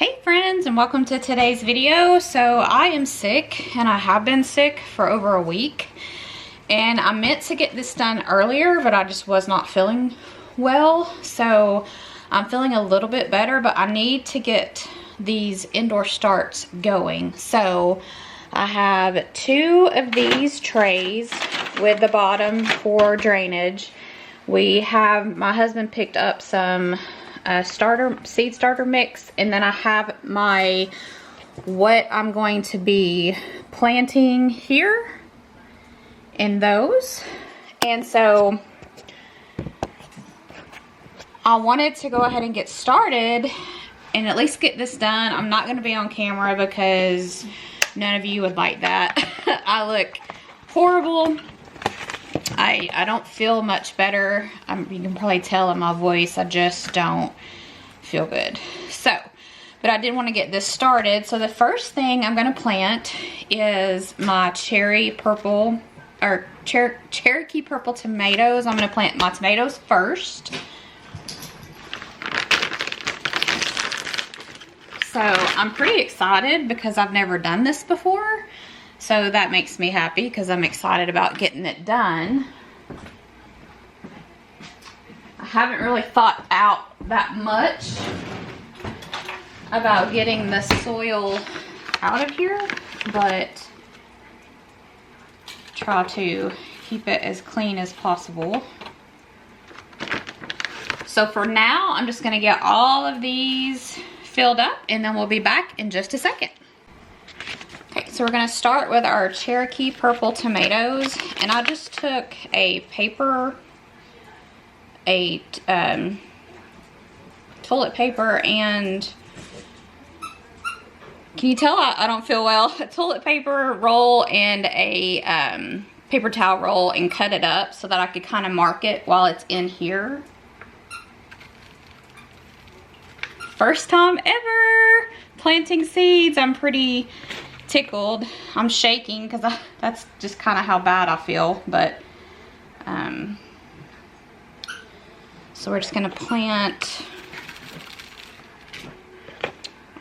Hey friends, and welcome to today's video. So I am sick, and I have been sick for over a week, and I meant to get this done earlier, but I just was not feeling well. So I'm feeling a little bit better, but I need to get these indoor starts going. So I have 2 of these trays with the bottom for drainage. My husband picked up some seed starter mix, and then I have what I'm going to be planting here in those. And so I wanted to go ahead and get started and at least get this done. I'm not going to be on camera because none of you would like that. I look horrible. I don't feel much better. You can probably tell in my voice, I just don't feel good. So, but I did want to get this started. So the first thing I'm going to plant is my Cherokee purple tomatoes. I'm going to plant my tomatoes first. So I'm pretty excited because I've never done this before. So that makes me happy because I'm excited about getting it done. I haven't really thought out that much about getting the soil out of here, but try to keep it as clean as possible. So for now, I'm just going to get all of these filled up, and then we'll be back in just a second. Okay, so we're going to start with our Cherokee purple tomatoes, and I just took a toilet paper, and can you tell I don't feel well? A toilet paper roll and a paper towel roll, and cut it up so that I could kind of mark it while it's in here. First time ever planting seeds. I'm pretty tickled. I'm shaking because that's just kind of how bad I feel, but so we're just gonna plant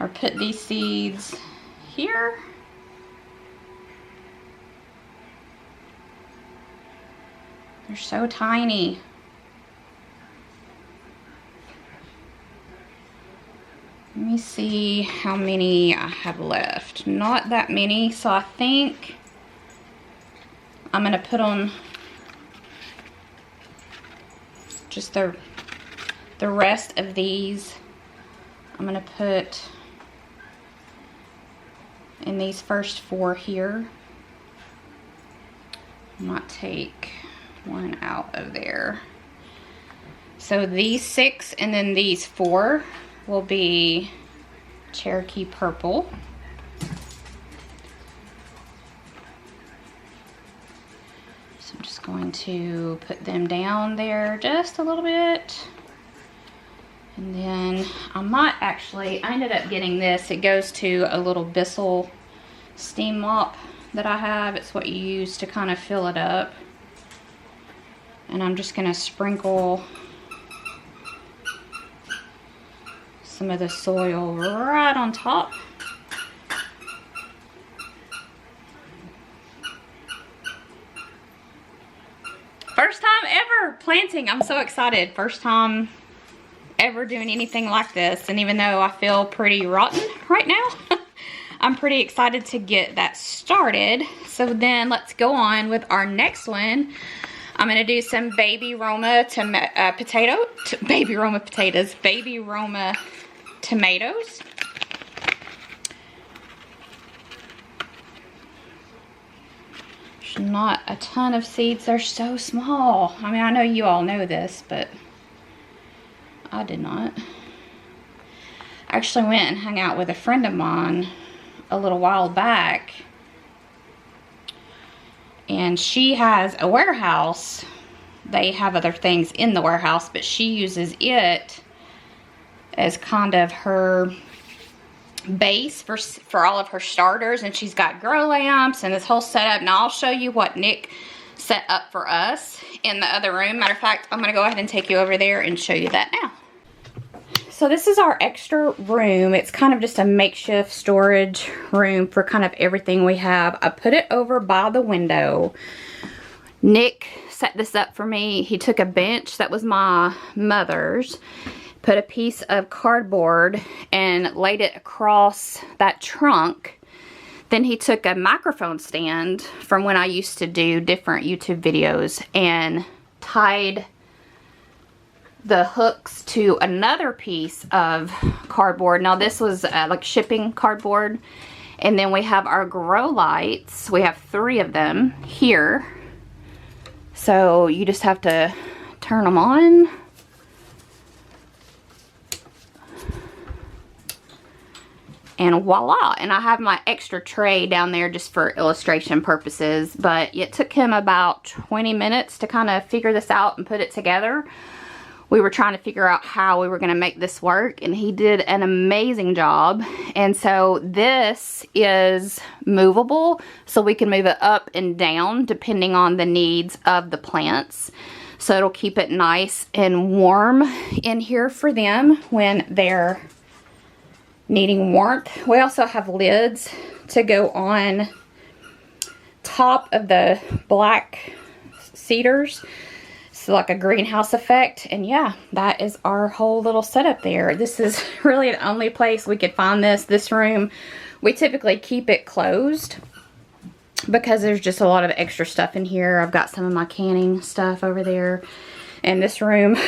or put these seeds here. They're so tiny. Let me see how many I have left. Not that many, so I think I'm gonna put on just the rest of these. I'm gonna put in these first 4 here. I might take one out of there. So these 6 and then these 4 will be Cherokee purple. So I'm just going to put them down there just a little bit. And then I ended up getting this. It goes to a little Bissell steam mop that I have. It's what you use to kind of fill it up. And I'm just gonna sprinkle some of the soil right on top. First time ever planting. I'm so excited. First time ever doing anything like this. And even though I feel pretty rotten right now, I'm pretty excited to get that started. So then let's go on with our next one. I'm gonna do some baby Roma tomatoes. There's not a ton of seeds. They're so small. I mean, I know you all know this, but I did not. I actually went and hung out with a friend of mine a little while back, and she has a warehouse. They have other things in the warehouse, but she uses it as kind of her base for all of her starters, and she's got grow lamps and this whole setup. Now I'll show you what Nick set up for us in the other room. Matter of fact, I'm gonna go ahead and take you over there and show you that now. So this is our extra room. It's kind of just a makeshift storage room for kind of everything we have. I put it over by the window. Nick set this up for me. He took a bench that was my mother's, put a piece of cardboard and laid it across that trunk. Then he took a microphone stand from when I used to do different YouTube videos and tied the hooks to another piece of cardboard. Now this was like shipping cardboard. And then we have our grow lights. We have 3 of them here. So you just have to turn them on. And voila, and I have my extra tray down there just for illustration purposes, but it took him about 20 minutes to kind of figure this out and put it together. We were trying to figure out how we were going to make this work, and he did an amazing job. And so this is movable, so we can move it up and down depending on the needs of the plants. So it'll keep it nice and warm in here for them when they're needing warmth. We also have lids to go on top of the black cedars, so like a greenhouse effect. And yeah, that is our whole little setup there. This is really the only place we could find this room. We typically keep it closed because there's just a lot of extra stuff in here. I've got some of my canning stuff over there, and this room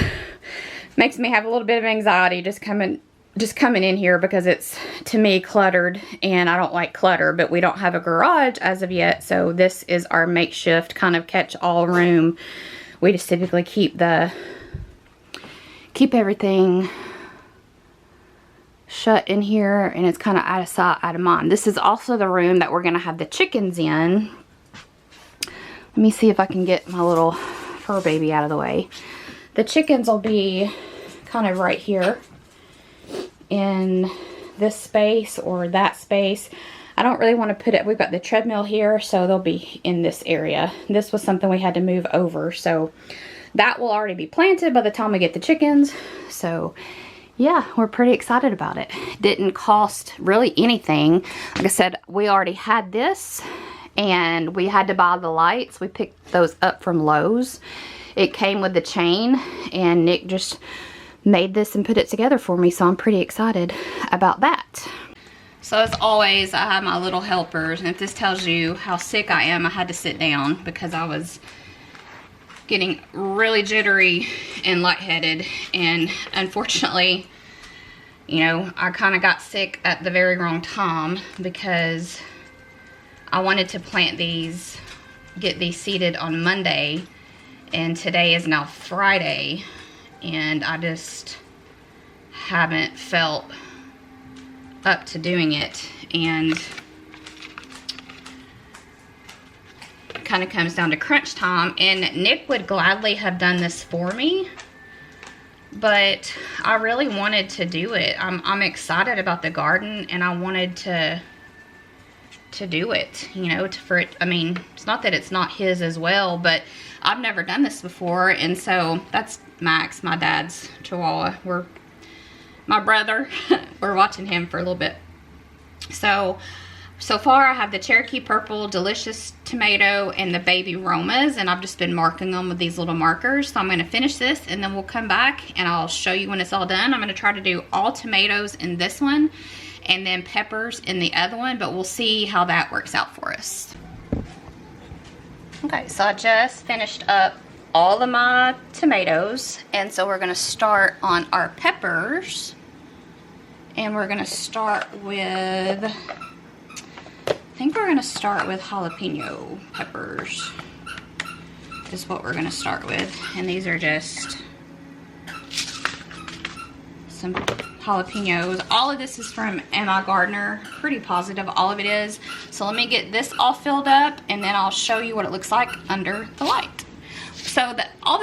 makes me have a little bit of anxiety just coming in here because it's, to me, cluttered, and I don't like clutter, but we don't have a garage as of yet, so this is our makeshift kind of catch-all room. We just typically keep everything shut in here, and it's kind of out of sight, out of mind. This is also the room that we're going to have the chickens in. Let me see if I can get my little fur baby out of the way. The chickens will be kind of right here in this space or that space. I don't really want to put it, we've got the treadmill here, so they'll be in this area. This was something we had to move over, so that will already be planted by the time we get the chickens. So yeah, we're pretty excited about it. Didn't cost really anything. Like I said, we already had this, and we had to buy the lights. We picked those up from Lowe's. It came with the chain, and Nick just made this and put it together for me, so I'm pretty excited about that. So as always, I have my little helpers, and if this tells you how sick I am, I had to sit down because I was getting really jittery and lightheaded, and unfortunately, you know, I kind of got sick at the very wrong time because I wanted to plant these, get these seeded on Monday, and today is now Friday, and I just haven't felt up to doing it, and it kind of comes down to crunch time. And Nick would gladly have done this for me, but I really wanted to do it. I'm excited about the garden, and I wanted to do it, you know, for it. I mean, it's not that it's not his as well, but I've never done this before. And so that's Max, my dad's Chihuahua. My brother, we're watching him for a little bit. So far I have the Cherokee Purple Delicious Tomato and the Baby Romas, and I've just been marking them with these little markers. So I'm going to finish this, and then we'll come back and I'll show you when it's all done. I'm going to try to do all tomatoes in this one and then peppers in the other one, but we'll see how that works out for us. Okay, so I just finished up all of my tomatoes, and so we're going to start on our peppers, and we're going to start with, I think we're going to start with jalapeno peppers is what we're going to start with. And these are just some jalapenos. All of this is from Emma Gardner. Pretty positive all of it is. So let me get this all filled up, and then I'll show you what it looks like under the light. So all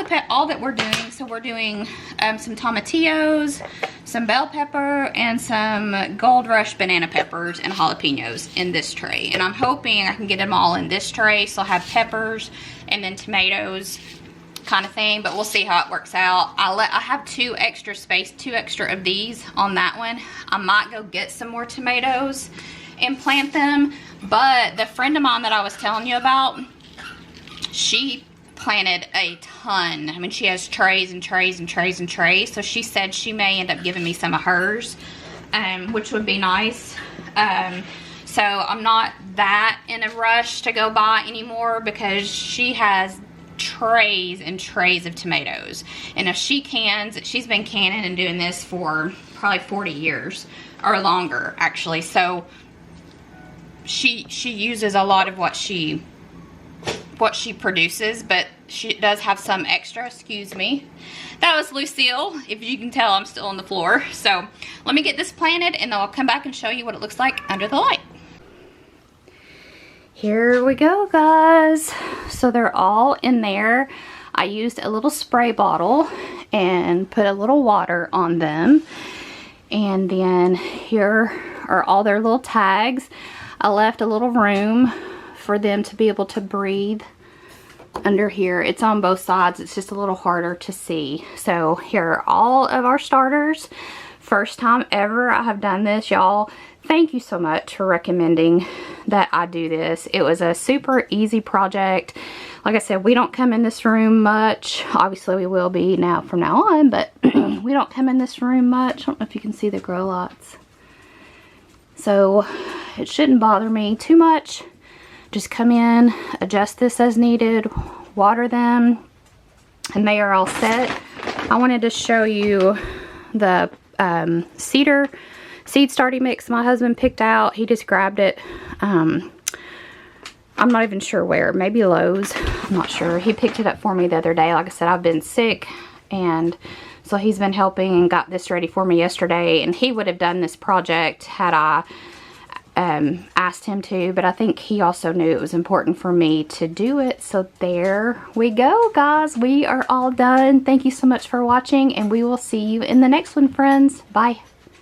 that we're doing, so we're doing some tomatillos, some bell pepper, and some Gold Rush banana peppers and jalapenos in this tray. And I'm hoping I can get them all in this tray, so I'll have peppers and then tomatoes kind of thing, but we'll see how it works out. I have two extra of these on that one. I might go get some more tomatoes and plant them, but the friend of mine that I was telling you about, she planted a ton. I mean, she has trays and trays and trays and trays, so she said she may end up giving me some of hers, which would be nice. So I'm not that in a rush to go buy anymore, because she has trays and trays of tomatoes, and if she cans, she's been canning and doing this for probably 40 years or longer, actually. So she uses a lot of what she produces, but she does have some extra. Excuse me, that was Lucille. If you can tell, I'm still on the floor. So let me get this planted, and then I'll come back and show you what it looks like under the light. Here we go, guys. So they're all in there. I used a little spray bottle and put a little water on them. And then here are all their little tags. I left a little room for them to be able to breathe under here. It's on both sides. It's just a little harder to see. So here are all of our starters. First time ever I have done this, y'all. Thank you so much for recommending that I do this. It was a super easy project. Like I said, we don't come in this room much. Obviously we will be now from now on, but we don't come in this room much. I don't know if you can see the grow lights. So it shouldn't bother me too much. Just come in, adjust this as needed, water them, and they are all set. I wanted to show you the seed starting mix my husband picked out. He just grabbed it. I'm not even sure where. Maybe Lowe's. I'm not sure. He picked it up for me the other day. Like I said, I've been sick, and so he's been helping and got this ready for me yesterday. And he would have done this project had I asked him to, but I think he also knew it was important for me to do it. So there we go, guys. We are all done. Thank you so much for watching, and we will see you in the next one, friends. Bye.